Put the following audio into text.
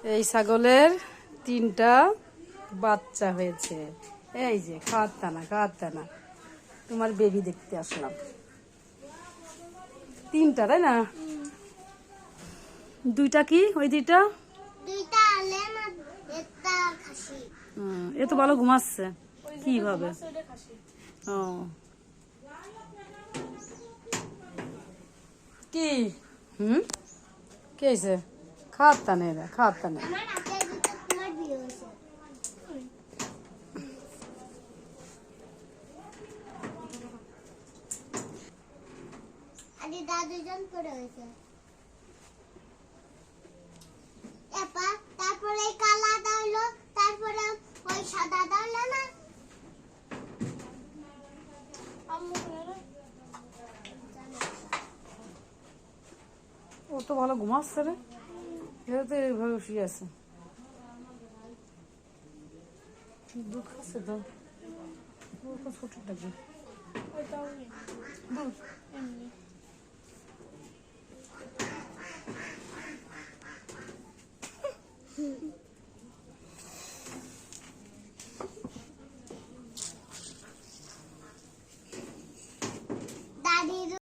এই ছাগলের 3টা বাচ্চা হয়েছে। এই যে খাওয়ার না তোমার বেবি দেখতে আসলাম। 3টা তাই না? 2টা কি ওই 2টা? এ তো ভালো ঘুমাচ্ছে কিভাবে? ও কি কে হয়েছে? খাওয়ার নেই রে, খাওয়ার নেই। দুজন করে হয়েছে। তারপরে কালা দাঁড়লো, তারপরে ওই সাদা দাঁড়লো না। ও তো ভালো ঘুমাচ্ছে রে, এটা তো এইভাবে শুয়ে আছে। দুধ খাচ্ছে তো, ছোটটা কি দুধ?